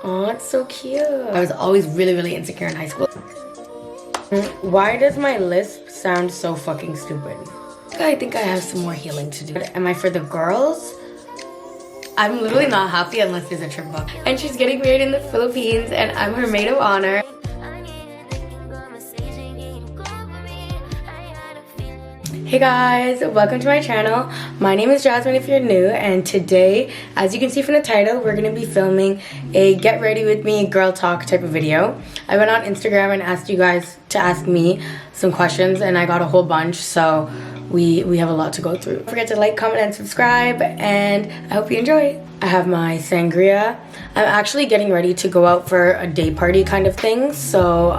Oh, it's so cute. I was always really insecure in high school. Why does my lisp sound so fucking stupid? I think I have some more healing to do. Am I for the girls? I'm literally not happy unless there's a trip book. And she's getting married in the Philippines and I'm her maid of honor. Hey guys, welcome to my channel. My name is Jasmine if you're new, and today, as you can see from the title, we're gonna be filming a get ready with me girl talk type of video. I went on Instagram and asked you guys to ask me some questions and I got a whole bunch, so we have a lot to go through. Don't forget to like, comment, and subscribe, and I hope you enjoy. I have my sangria. I'm actually getting ready to go out for a day party kind of thing, so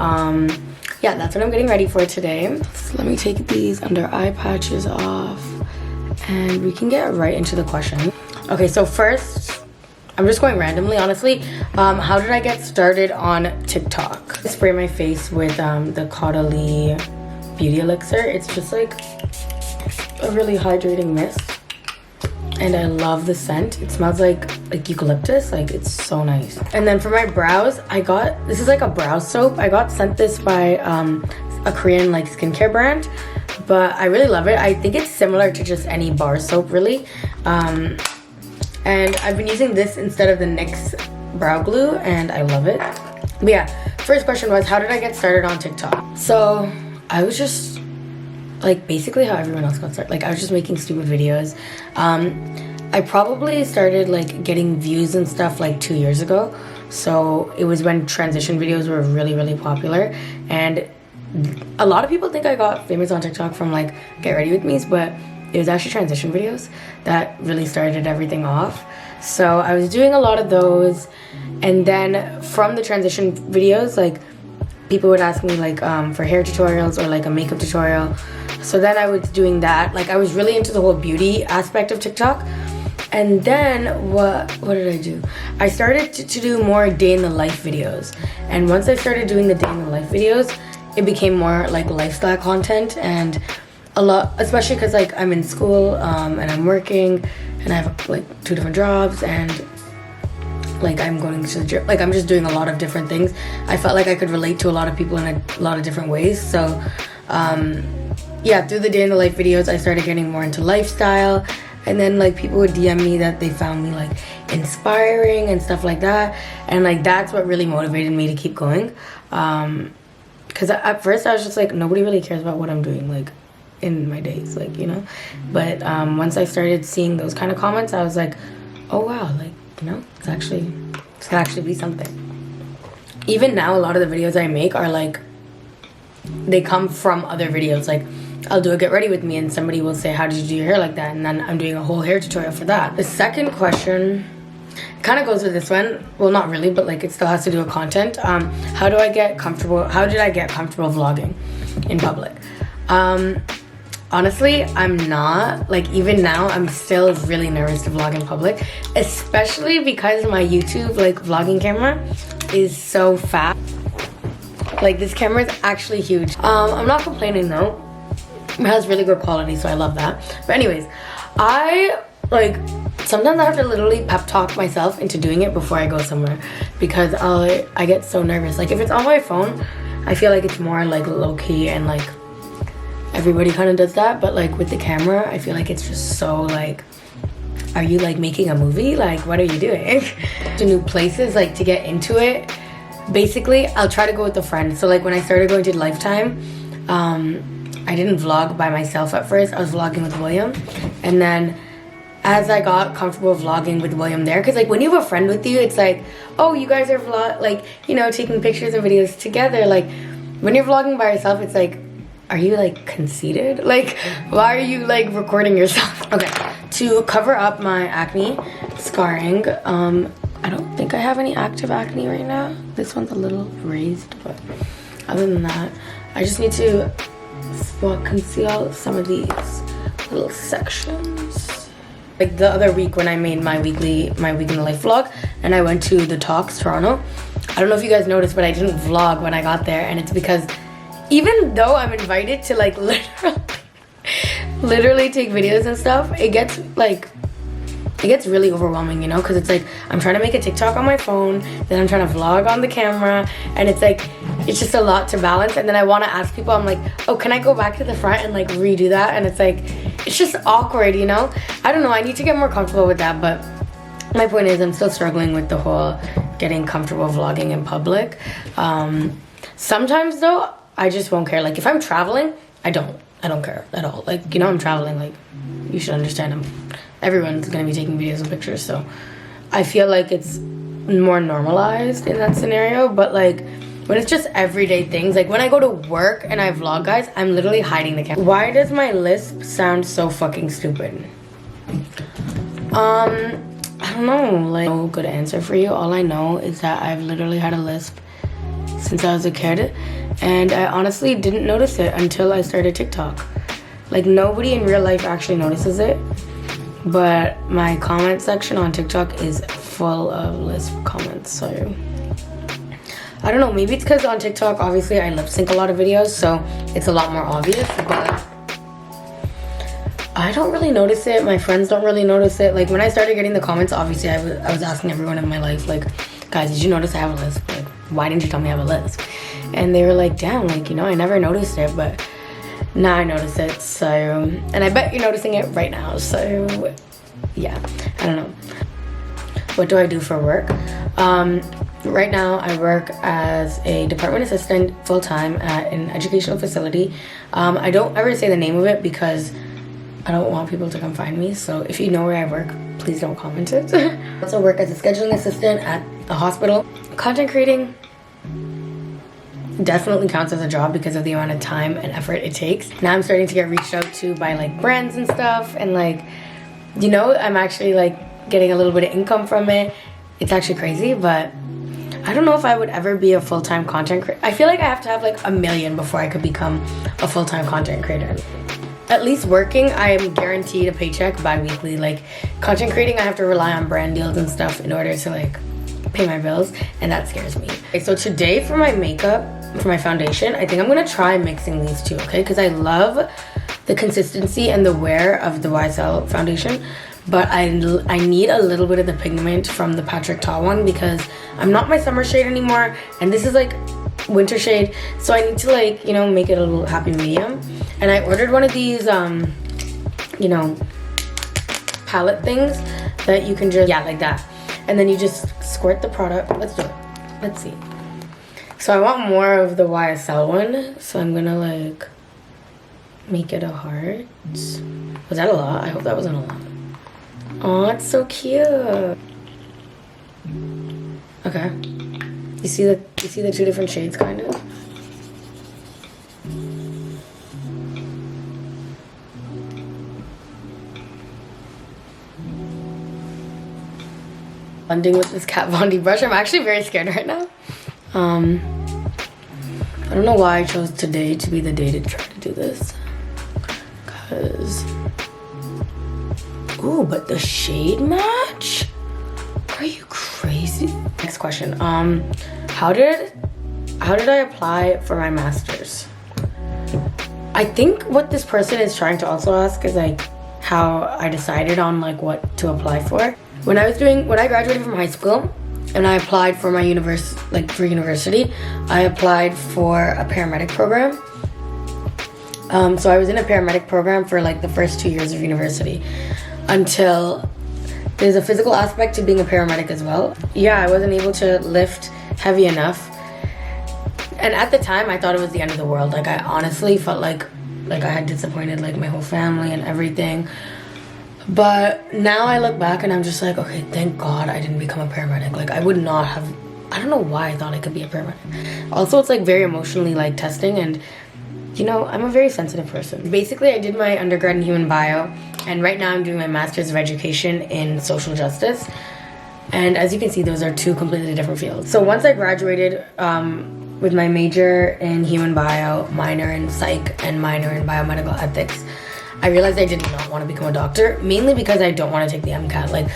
yeah, that's what I'm getting ready for today. So let me take these under eye patches off and we can get right into the question. Okay, so first, I'm just going randomly, honestly. How did I get started on TikTok? I spray my face with the Caudalie Beauty Elixir. It's just like a really hydrating mist. And I love the scent. It smells like eucalyptus. Like, it's so nice. And then for my brows, this is like a brow soap. I got sent this by a Korean like skincare brand, but I really love it. I think it's similar to just any bar soap, really. And I've been using this instead of the NYX brow glue, and I love it. But yeah, first question was, how did I get started on TikTok? So I was just like basically how everyone else got started. Like, I was just making stupid videos. I probably started like getting views and stuff like 2 years ago. So it was when transition videos were really popular, and a lot of people think I got famous on TikTok from like Get Ready With Me's, but it was actually transition videos that really started everything off. So I was doing a lot of those, and then from the transition videos, like people would ask me like for hair tutorials or like a makeup tutorial. So then I was doing that. Like, I was really into the whole beauty aspect of TikTok. And then what did I do? I started to do more day in the life videos. And once I started doing the day in the life videos, it became more like lifestyle content, and a lot, especially because like I'm in school and I'm working and I have like 2 different jobs, and like I'm going to the gym. Like, I'm just doing a lot of different things. I felt like I could relate to a lot of people in a lot of different ways. So yeah, through the day in the life videos, I started getting more into lifestyle, and then like people would DM me that they found me like inspiring and stuff like that, and like that's what really motivated me to keep going. Because at first I was just like, nobody really cares about what I'm doing like in my days, like, you know. But once I started seeing those kind of comments, I was like, oh wow, like, you know, it's can actually be something. Even now, a lot of the videos I make are like, they come from other videos. Like, I'll do a get ready with me and somebody will say, how did you do your hair like that? And then I'm doing a whole hair tutorial for that. The second question kind of goes with this one. Well, not really, but like it still has to do with content. How did I get comfortable vlogging in public? Honestly, I'm not. Like, even now, I'm still really nervous to vlog in public, especially because my YouTube like vlogging camera is so fast. Like, this camera is actually huge. I'm not complaining though. It has really good quality, so I love that. But anyways, sometimes I have to literally pep talk myself into doing it before I go somewhere, because I get so nervous. Like, if it's on my phone, I feel like it's more like low-key and like everybody kind of does that. But like with the camera, I feel like it's just so like, are you like making a movie? Like, what are you doing? To new places, like to get into it. Basically, I'll try to go with a friend. So like when I started going to Lifetime, I didn't vlog by myself at first. I was vlogging with William, and then as I got comfortable vlogging with William there, because like when you have a friend with you, it's like, oh, you guys are like, you know, taking pictures and videos together. Like, when you're vlogging by yourself, it's like, are you like conceited? Like, why are you like recording yourself? Okay, to cover up my acne scarring, I don't think I have any active acne right now. This one's a little raised, but other than that, I just need to conceal some of these little sections. Like the other week when I made my week in the life vlog, and I went to the Talks Toronto. I don't know if you guys noticed, but I didn't vlog when I got there, and it's because even though I'm invited to like literally take videos and stuff, it gets like it gets really overwhelming, you know, because it's like I'm trying to make a TikTok on my phone, then I'm trying to vlog on the camera, and it's like it's just a lot to balance. And then I want to ask people, I'm like, oh, can I go back to the front and like redo that? And it's like it's just awkward, you know. I don't know, I need to get more comfortable with that. But my point is, I'm still struggling with the whole getting comfortable vlogging in public. Sometimes though, I just won't care. Like if I'm traveling, I don't care at all. Like, you know, I'm traveling, like you should understand, everyone's gonna be taking videos and pictures, so I feel like it's more normalized in that scenario. But like when it's just everyday things, like when I go to work and I vlog, guys, I'm literally hiding the camera. Why does my lisp sound so fucking stupid? I don't know, like no good answer for you. All I know is that I've literally had a lisp since I was a kid, and I honestly didn't notice it until I started TikTok. Like nobody in real life actually notices it, but my comment section on TikTok is full of lisp comments. So I don't know, maybe it's because on TikTok obviously I lip sync a lot of videos, so it's a lot more obvious, but I don't really notice it. My friends don't really notice it. Like when I started getting the comments, obviously I was asking everyone in my life, like, guys, did you notice I have a lisp? Like, why didn't you tell me I have a lisp? And they were like, damn, like, you know, I never noticed it, but now I notice it. So, and I bet you're noticing it right now. So yeah, I don't know. What do I do for work? Right now I work as a department assistant full-time at an educational facility. I don't ever say the name of it because I don't want people to come find me. So if you know where I work, please don't comment it. I also work as a scheduling assistant at a hospital. Content creating definitely counts as a job because of the amount of time and effort it takes. Now I'm starting to get reached out to by like brands and stuff, and like, you know, I'm actually like getting a little bit of income from it. It's actually crazy, but I don't know if I would ever be a full-time content creator. I feel like I have to have like 1 million before I could become a full-time content creator. At least working, I am guaranteed a paycheck bi-weekly. Like content creating, I have to rely on brand deals and stuff in order to like pay my bills, and that scares me. Okay, so today for my makeup, for my foundation, I think I'm gonna try mixing these two, okay? Because I love the consistency and the wear of the YSL foundation, but I need a little bit of the pigment from the Patrick Ta one because I'm not my summer shade anymore, and this is like winter shade, so I need to like, you know, make it a little happy medium. And I ordered one of these you know, palette things that you can just, yeah, like that, and then you just squirt the product. Let's do it. Let's see. So I want more of the YSL one, so I'm gonna like make it a heart. Was that a lot? I hope that wasn't a lot. Oh, it's so cute. Okay. You see the two different shades, kind of? Blending with this Kat Von D brush. I'm actually very scared right now. I don't know why I chose today to be the day to try to do this. Cause, ooh, but the shade match? Are you crazy? Next question. How did I apply for my master's? I think what this person is trying to also ask is like how I decided on like what to apply for. When I graduated from high school and I applied for my university, I applied for a paramedic program. So I was in a paramedic program for like the first 2 years of university until there's a physical aspect to being a paramedic as well. Yeah, I wasn't able to lift heavy enough. And at the time, I thought it was the end of the world. Like I honestly felt like I had disappointed like my whole family and everything. But now I look back and I'm just like, okay, thank God I didn't become a paramedic. Like I would not have, I don't know why I thought I could be a paramedic. Also, it's like very emotionally like testing, and you know, I'm a very sensitive person. Basically, I did my undergrad in human bio, and right now I'm doing my master's of education in social justice. And as you can see, those are two completely different fields. So once I graduated with my major in human bio, minor in psych, and minor in biomedical ethics, I realized I did not want to become a doctor, mainly because I don't want to take the MCAT. Like,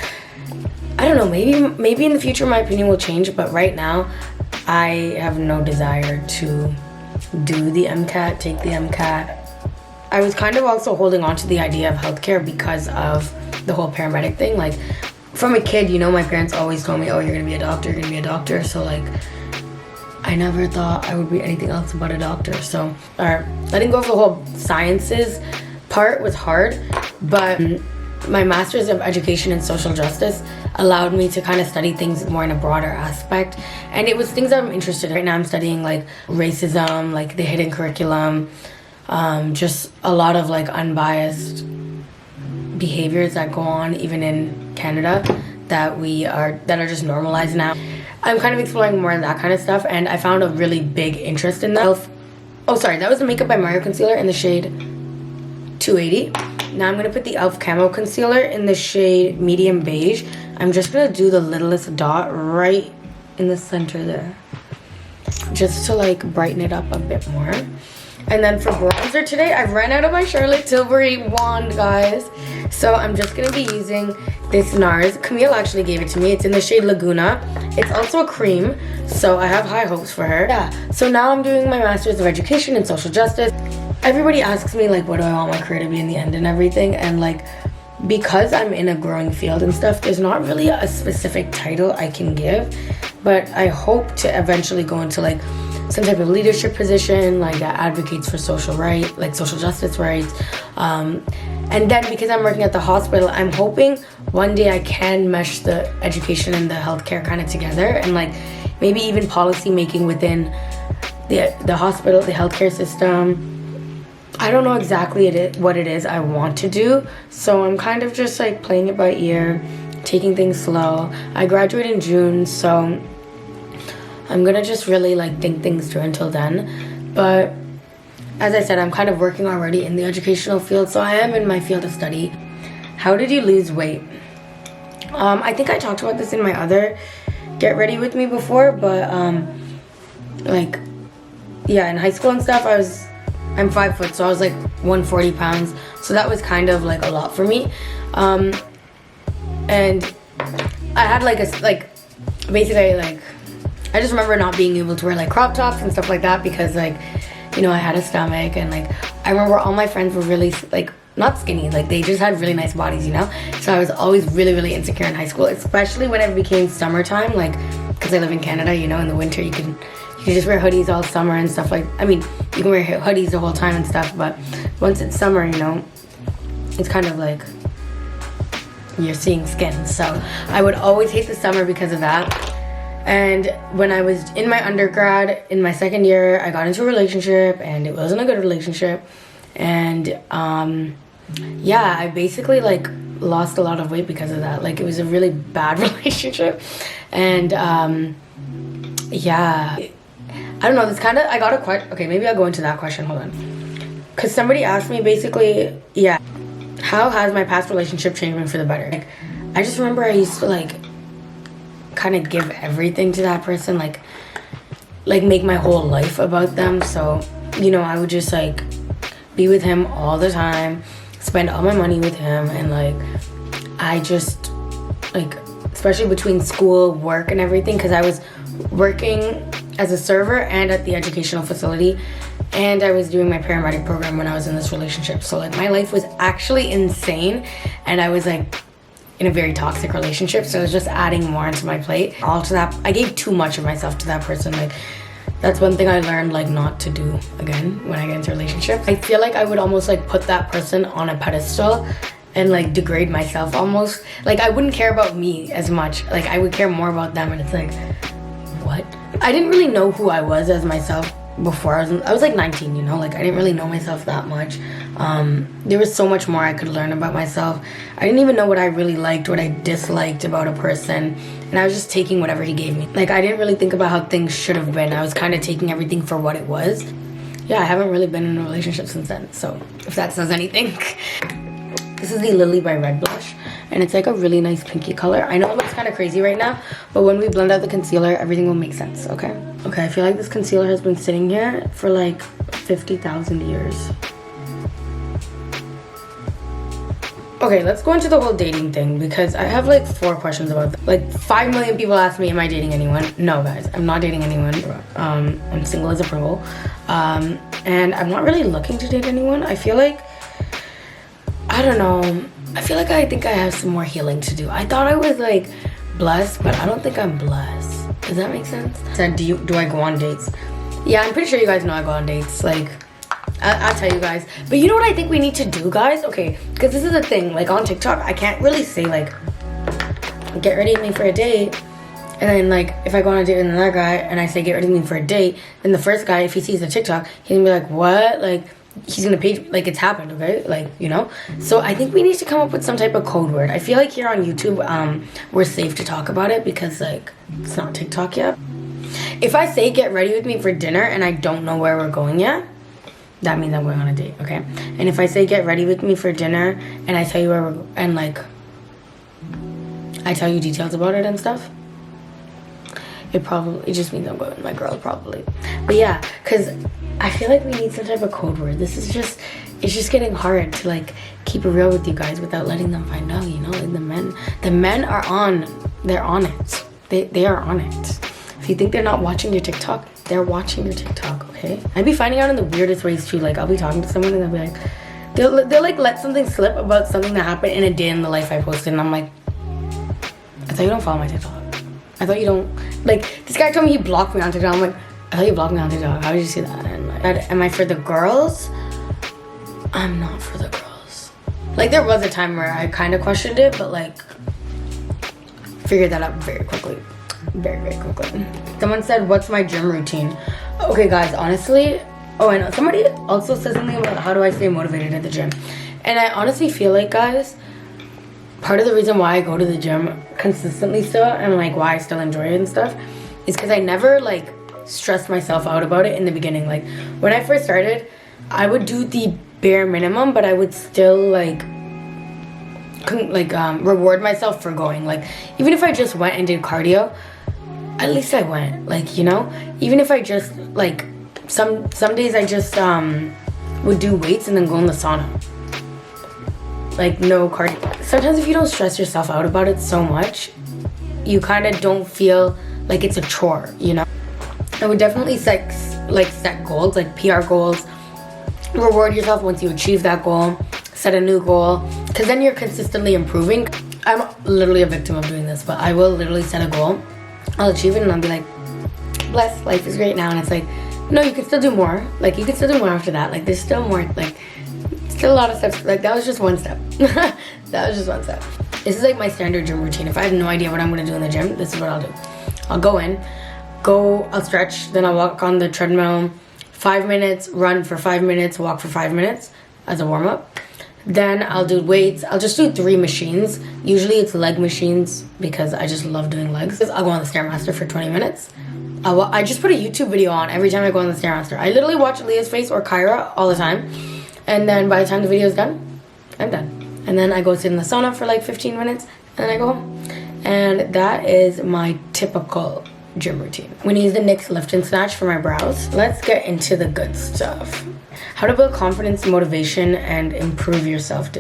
I don't know, maybe in the future my opinion will change, but right now I have no desire to do the MCAT, take the MCAT. I was kind of also holding on to the idea of healthcare because of the whole paramedic thing. Like, from a kid, you know, my parents always told me, oh, you're gonna be a doctor, you're gonna be a doctor. So like, I never thought I would be anything else but a doctor. So letting go of the whole sciences part was hard, but my master's of education in social justice allowed me to kind of study things more in a broader aspect, and it was things that I'm interested in. Right now I'm studying like racism, like the hidden curriculum, just a lot of like unbiased behaviors that go on even in Canada that are just normalized now. I'm kind of exploring more of that kind of stuff, and I found a really big interest in that. Oh sorry, that was the Makeup by Mario concealer in the shade 280. Now I'm gonna put the e.l.f. Camo Concealer in the shade Medium Beige. I'm just gonna do the littlest dot right in the center there, just to like brighten it up a bit more. And then for bronzer today, I've ran out of my Charlotte Tilbury wand, guys. So I'm just gonna be using this NARS. Camille actually gave it to me. It's in the shade Laguna. It's also a cream, so I have high hopes for her. Yeah, so now I'm doing my Master's of Education in Social Justice. Everybody asks me like, what do I want my career to be in the end and everything, and like, because I'm in a growing field and stuff, there's not really a specific title I can give, but I hope to eventually go into like some type of leadership position, like that advocates for social rights, like social justice rights. And then because I'm working at the hospital, I'm hoping one day I can mesh the education and the healthcare kind of together, and like maybe even policy making within the hospital, the healthcare system. I don't know exactly what it is I want to do, so I'm kind of just like playing it by ear, taking things slow. I graduate in June, so I'm gonna just really like think things through until then. But as I said, I'm kind of working already in the educational field, so I am in my field of study. How did you lose weight? I think I talked about this in my other Get Ready With Me before, but like, yeah, in high school and stuff, I'm 5 foot, so I was like 140 pounds. So that was kind of like a lot for me. And I had basically I just remember not being able to wear like crop tops and stuff like that because like, you know, I had a stomach, and like, I remember all my friends were really like, not skinny, like they just had really nice bodies, you know? So I was always really, really insecure in high school, especially when it became summertime, like, because I live in Canada, you know, in the winter you can just wear hoodies all summer and stuff like, I mean, you can wear hoodies the whole time and stuff, but once it's summer, you know, it's kind of like you're seeing skin. So I would always hate the summer because of that. And when I was in my undergrad, in my second year, I got into a relationship, and it wasn't a good relationship. And yeah, I basically like lost a lot of weight because of that. Like, it was a really bad relationship. And yeah, I don't know, this kind of, I got a question. Okay, maybe I'll go into that question, hold on. Because somebody asked me basically, yeah, how has my past relationship changed me for the better? Like, I just remember I used to like kind of give everything to that person, like make my whole life about them. So, you know, I would just like be with him all the time, spend all my money with him, and like, I just like, especially between school, work, and everything, because I was working as a server and at the educational facility, and I was doing my paramedic program when I was in this relationship. So like, my life was actually insane, and I was like in a very toxic relationship, so it was just adding more into my plate. All to that, I gave too much of myself to that person. Like, that's one thing I learned like not to do again when I get into a relationship. I feel like I would almost like put that person on a pedestal and like degrade myself almost. Like, I wouldn't care about me as much. Like, I would care more about them, and it's like, what? I didn't really know who I was as myself before. I was like 19, you know, like I didn't really know myself that much. There was so much more I could learn about myself. I didn't even know what I really liked, what I disliked about a person, and I was just taking whatever he gave me. Like, I didn't really think about how things should have been. I was kind of taking everything for what it was. Yeah, I haven't really been in a relationship since then, so if that says anything. This is the Lily by Red Blush, and it's like a really nice pinky color. I know it looks kind of crazy right now, but when we blend out the concealer, everything will make sense, okay? Okay, I feel like this concealer has been sitting here for like 50,000 years. Okay, let's go into the whole dating thing because I have like 4 questions about that. Like 5 million people ask me, am I dating anyone? No, guys, I'm not dating anyone. I'm single as a purple. And I'm not really looking to date anyone. I feel like, I don't know. I think I have some more healing to do. I thought I was like blessed, but I don't think I'm blessed. Does that make sense? Said, do I go on dates? Yeah, I'm pretty sure you guys know I go on dates. Like, I'll tell you guys. But you know what I think we need to do, guys? Okay, because this is the thing. Like, on TikTok, I can't really say, like, get ready with me for a date. And then, like, if I go on a date with another guy and I say get ready with me for a date, then the first guy, if he sees the TikTok, he's gonna be like, what? Like, he's gonna pay, like, it's happened, okay? Like, you know? So I think we need to come up with some type of code word. I feel like here on YouTube, we're safe to talk about it because, like, it's not TikTok yet. If I say get ready with me for dinner and I don't know where we're going yet, that means I'm going on a date, okay? And if I say get ready with me for dinner and I tell you where we're, and like, I tell you details about it and stuff, it just means I'm going with my girl, probably. But yeah, because I feel like we need some type of code word. This is just, it's just getting hard to like keep it real with you guys without letting them find out, you know? Like the men are on, they're on it. They are on it. If you think they're not watching your TikTok, they're watching your TikTok, okay? I'd be finding out in the weirdest ways too. Like, I'll be talking to someone and they'll be like, they'll like let something slip about something that happened in a day in the life I posted. And I'm like, I thought you don't follow my TikTok. I thought you don't, like, this guy told me he blocked me on TikTok. I'm like, I thought you blocked me on TikTok. How did you see that? And like, am I for the girls? I'm not for the girls. Like, there was a time where I kind of questioned it, but like, figured that out very quickly. Very, very quickly. Someone said, what's my gym routine? Okay, guys, honestly, oh, I know. Somebody also said something about how do I stay motivated at the gym. And I honestly feel like, guys, part of the reason why I go to the gym consistently still and like why I still enjoy it and stuff is because I never like stressed myself out about it in the beginning. Like, when I first started, I would do the bare minimum, but I would still like reward myself for going. Like, even if I just went and did cardio, at least I went, like, you know? Even if I just, like, some days I just would do weights and then go in the sauna. Like, no cardio. Sometimes if you don't stress yourself out about it so much, you kind of don't feel like it's a chore, you know? I would definitely set goals, like PR goals. Reward yourself once you achieve that goal. Set a new goal, because then you're consistently improving. I'm literally a victim of doing this, but I will literally set a goal. I'll achieve it and I'll be like, bless, life is great now. And it's like, no, you can still do more. Like, you can still do more after that. Like, there's still more, like, still a lot of steps. Like, that was just one step. That was just one step. This is like my standard gym routine. If I have no idea what I'm gonna do in the gym, this is what I'll do. I'll go in, I'll stretch, then I'll walk on the treadmill 5 minutes, run for 5 minutes, walk for 5 minutes as a warm-up. Then I'll do weights. I'll just do 3 machines. Usually it's leg machines because I just love doing legs. I'll go on the Stairmaster for 20 minutes. I just put a YouTube video on every time I go on the Stairmaster. I literally watch Leah's Face or Kyra all the time. And then by the time the video is done, I'm done. And then I go sit in the sauna for like 15 minutes and then I go home. And that is my typical gym routine. I'm gonna use the NYX Lift and Snatch for my brows. Let's get into the good stuff. How to build confidence, motivation, and improve yourself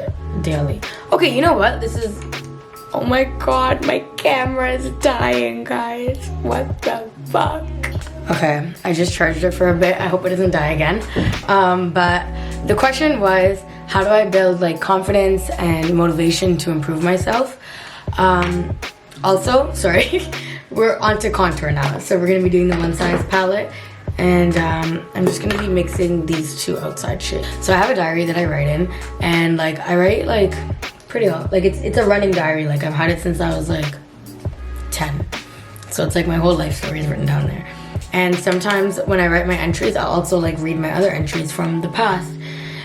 daily. Okay, you know what? This is, oh my god, my camera is dying, guys. What the fuck? Okay, I just charged it for a bit. I hope it doesn't die again. But the question was, how do I build like confidence and motivation to improve myself? Also, sorry, we're on to contour now. So we're gonna be doing the One Size palette. And I'm just gonna be mixing these 2 outside shades. So I have a diary that I write in, and like I write like pretty old. Like it's a running diary. Like I've had it since I was like 10. So it's like my whole life story is written down there. And sometimes when I write my entries, I'll also like read my other entries from the past.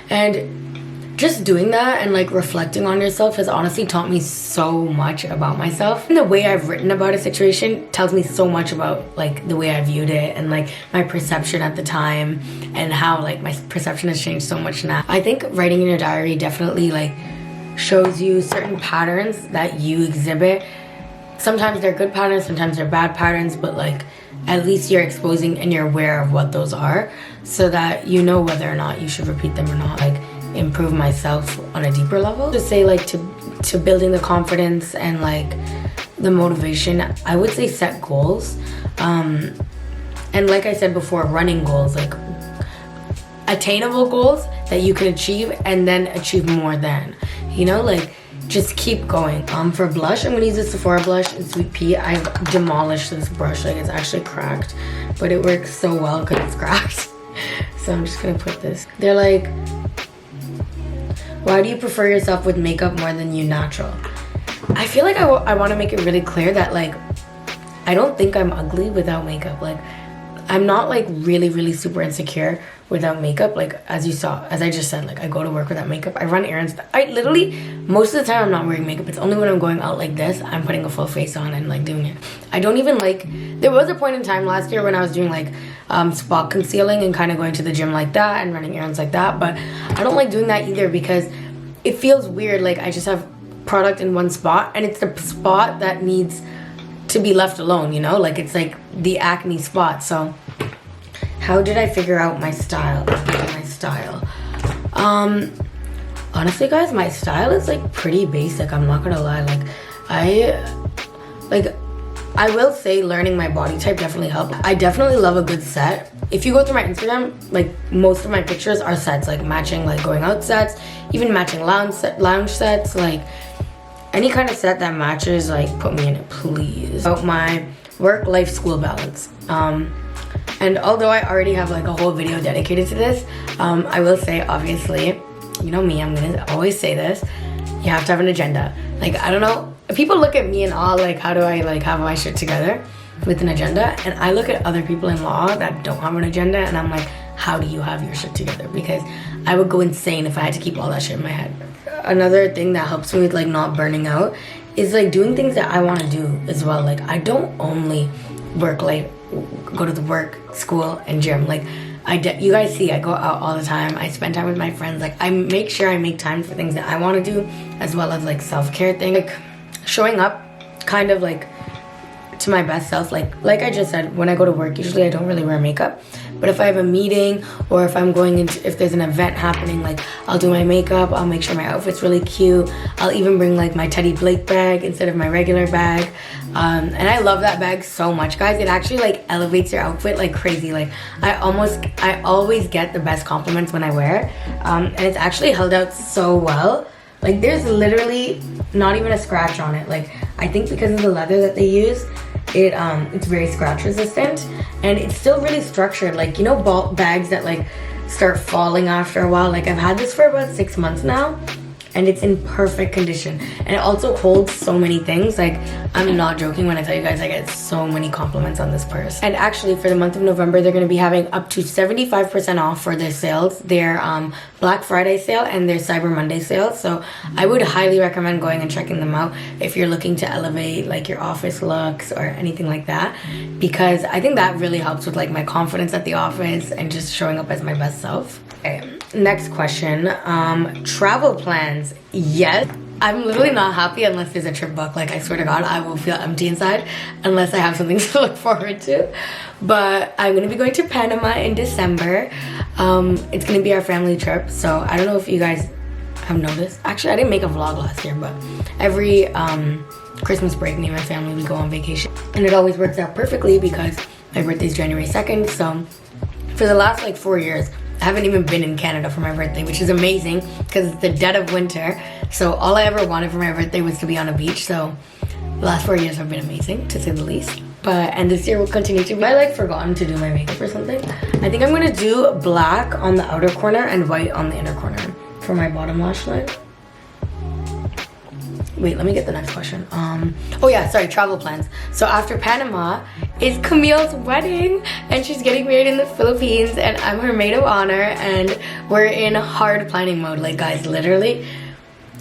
And just doing that and like reflecting on yourself has honestly taught me so much about myself. And the way I've written about a situation tells me so much about like the way I viewed it and like my perception at the time and how like my perception has changed so much now. I think writing in your diary definitely like shows you certain patterns that you exhibit. Sometimes they're good patterns, sometimes they're bad patterns, but like at least you're exposing and you're aware of what those are so that you know whether or not you should repeat them or not. Like improve myself on a deeper level. To say like to to building the confidence and like the motivation, I would say set goals. And like I said before, running goals, like attainable goals that you can achieve and then achieve more than, you know, like just keep going. For blush, I'm gonna use this Sephora blush in Sweet Pea. I've demolished this brush, like it's actually cracked, but it works so well because it's cracked. So I'm just gonna put this. They're like, why do you prefer yourself with makeup more than you natural? I feel like I want to make it really clear that like I don't think I'm ugly without makeup. Like I'm not like really super insecure without makeup. Like as you saw, as I just said, like I go to work without makeup. I run errands. I literally, most of the time I'm not wearing makeup. It's only when I'm going out like this, I'm putting a full face on and like doing it. I don't even like, there was a point in time last year when I was doing like spot concealing and kind of going to the gym like that and running errands like that. But I don't like doing that either because it feels weird. Like I just have product in one spot and it's the spot that needs to be left alone, you know, like it's like the acne spot. So how did I figure out my style? Honestly guys, my style is like pretty basic, I'm not gonna lie. I will say learning my body type definitely helped. I definitely love a good set. If you go through my Instagram, like most of my pictures are sets, like matching, like going out sets, even matching lounge sets, like any kind of set that matches, like put me in it, please. About my work-life school balance. And although I already have like a whole video dedicated to this, I will say, obviously, you know me, I'm gonna always say this, you have to have an agenda. Like, I don't know, people look at me and all like, how do I like have my shit together with an agenda? And I look at other people in law that don't have an agenda and I'm like, how do you have your shit together? Because I would go insane if I had to keep all that shit in my head. Another thing that helps me with like not burning out is like doing things that I want to do as well. Like I don't only work, like go to the work, school, and gym. Like you guys see, I go out all the time. I spend time with my friends. Like I make sure I make time for things that I want to do, as well as like self-care things. Like showing up kind of like to my best self. Like I just said, when I go to work, usually I don't really wear makeup. But if I have a meeting or if I'm going into, if there's an event happening, like I'll do my makeup, I'll make sure my outfit's really cute. I'll even bring like my Teddy Blake bag instead of my regular bag. And I love that bag so much, guys. It actually like elevates your outfit like crazy. Like I always get the best compliments when I wear it. And it's actually held out so well. Like there's literally not even a scratch on it. Like I think because of the leather that they use, it's very scratch resistant and it's still really structured. Like, you know, bags that like start falling after a while. Like I've had this for about 6 months now and it's in perfect condition, and it also holds so many things. Like I'm not joking when I tell you guys I get so many compliments on this purse. And actually for the month of November, they're going to be having up to 75% off for their sales, their Black Friday sale and their Cyber Monday sale. So I would highly recommend going and checking them out if you're looking to elevate like your office looks or anything like that, because I think that really helps with like my confidence at the office and just showing up as my best self. Okay, next question. Travel plans. Yes, I'm literally not happy unless there's a trip booked. Like I swear to God, I will feel empty inside unless I have something to look forward to. But I'm gonna be going to Panama in December. It's gonna be our family trip. So I don't know if you guys have noticed. Actually, I didn't make a vlog last year, but every Christmas break, me and my family, we go on vacation. And it always works out perfectly because my birthday's January 2nd. So for the last like 4 years, I haven't even been in Canada for my birthday, which is amazing because it's the dead of winter. So all I ever wanted for my birthday was to be on a beach. So the last 4 years have been amazing, to say the least. And this year will continue to be. I like forgotten to do my makeup or something. I think I'm gonna do black on the outer corner and white on the inner corner for my bottom lash line. Wait, let me get the next question. Oh yeah, sorry, travel plans. So after Panama is Camille's wedding and she's getting married in the Philippines and I'm her maid of honor and we're in hard planning mode. Like guys, literally,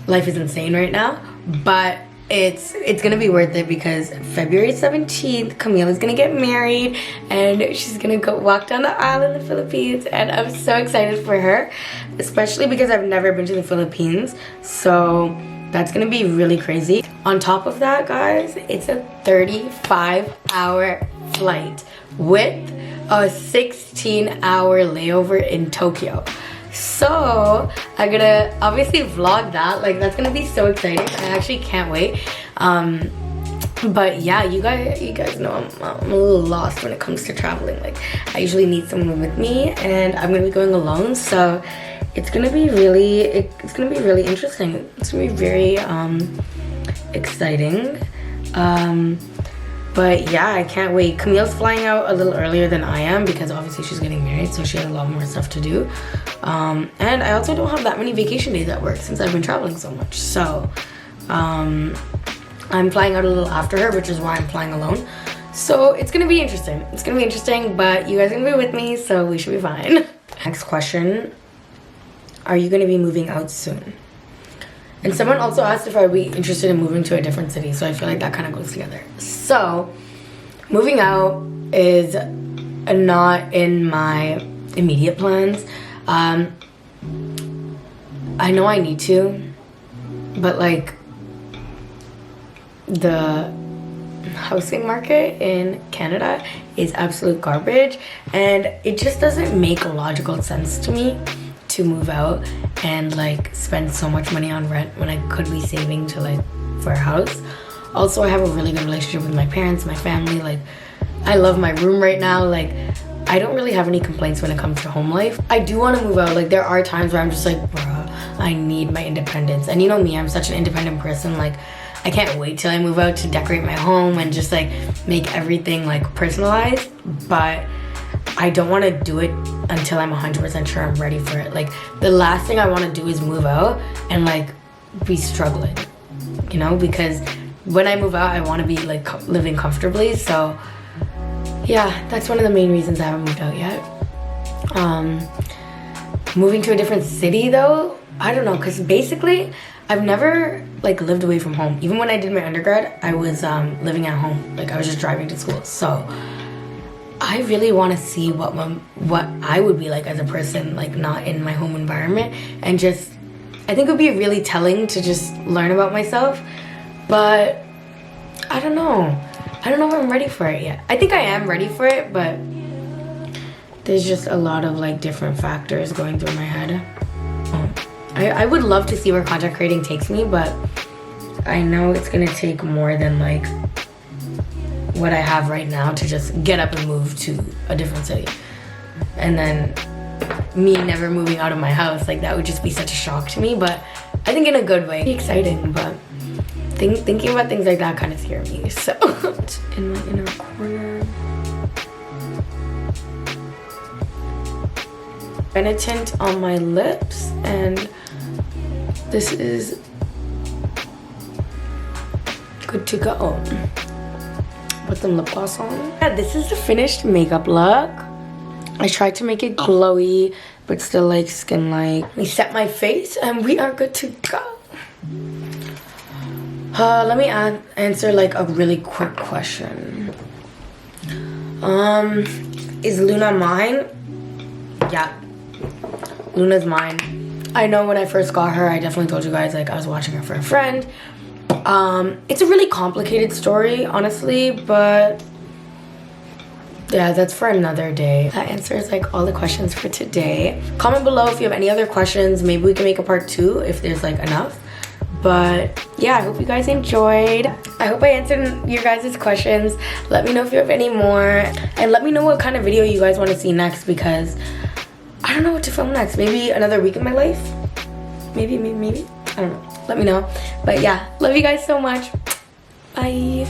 life is insane right now, but it's gonna be worth it because February 17th, Camille is gonna get married and she's gonna go walk down the aisle in the Philippines, and I'm so excited for her, especially because I've never been to the Philippines. So that's gonna be really crazy. On top of that, guys, it's a 35-hour flight with a 16-hour layover in Tokyo. So I'm gonna obviously vlog that. Like, that's gonna be so exciting. I actually can't wait. But yeah, you guys know I'm a little lost when it comes to traveling. Like, I usually need someone with me, and I'm gonna be going alone, so it's gonna be really interesting. It's gonna be very exciting. But yeah, I can't wait. Camille's flying out a little earlier than I am because obviously she's getting married, so she has a lot more stuff to do. And I also don't have that many vacation days at work since I've been traveling so much. So I'm flying out a little after her, which is why I'm flying alone. So it's gonna be interesting. It's gonna be interesting, but you guys are gonna be with me, so we should be fine. Next question. Are you gonna be moving out soon? And someone also asked if I'd be interested in moving to a different city, so I feel like that kind of goes together. So, moving out is not in my immediate plans. I know I need to, but like, the housing market in Canada is absolute garbage, and it just doesn't make logical sense to me to move out and like spend so much money on rent when I could be saving to like for a house. Also, I have a really good relationship with my parents, my family. Like, I love my room right now. Like, I don't really have any complaints when it comes to home life. I do want to move out. Like, there are times where I'm just like, bruh, I need my independence. And you know me, I'm such an independent person. Like, I can't wait till I move out to decorate my home and just like make everything like personalized. But I don't want to do it until I'm 100% sure I'm ready for it. Like, the last thing I want to do is move out and like be struggling, you know, because when I move out I want to be like living comfortably. So yeah, that's one of the main reasons I haven't moved out yet. Moving to a different city though, I don't know, because basically I've never like lived away from home. Even when I did my undergrad, I was living at home. Like, I was just driving to school. So I really want to see what I would be like as a person, like not in my home environment, and just, I think it would be really telling to just learn about myself. But I don't know if I'm ready for it yet. I think I am ready for it, but there's just a lot of like different factors going through my head. I would love to see where content creating takes me, but I know it's gonna take more than like what I have right now to just get up and move to a different city. And then me never moving out of my house, like that would just be such a shock to me, but I think in a good way. It'd be exciting, but thinking about things like that kind of scare me. So in my inner corner, Benetint on my lips, and this is good to go. Put some lip gloss on. Yeah, this is the finished makeup look. I tried to make it glowy, but still like skin-like. We set my face, and we are good to go. Let me answer like a really quick question. Is Luna mine? Yeah, Luna's mine. I know when I first got her, I definitely told you guys like I was watching her for a friend. It's a really complicated story, honestly, but yeah, that's for another day. That answers like all the questions for today. Comment below if you have any other questions. Maybe we can make a part 2 if there's like enough. But yeah, I hope you guys enjoyed. I hope I answered your guys' questions. Let me know if you have any more, and let me know what kind of video you guys want to see next, because I don't know what to film next. Maybe another week in my life? Maybe. I don't know. Let me know. But yeah, love you guys so much. Bye.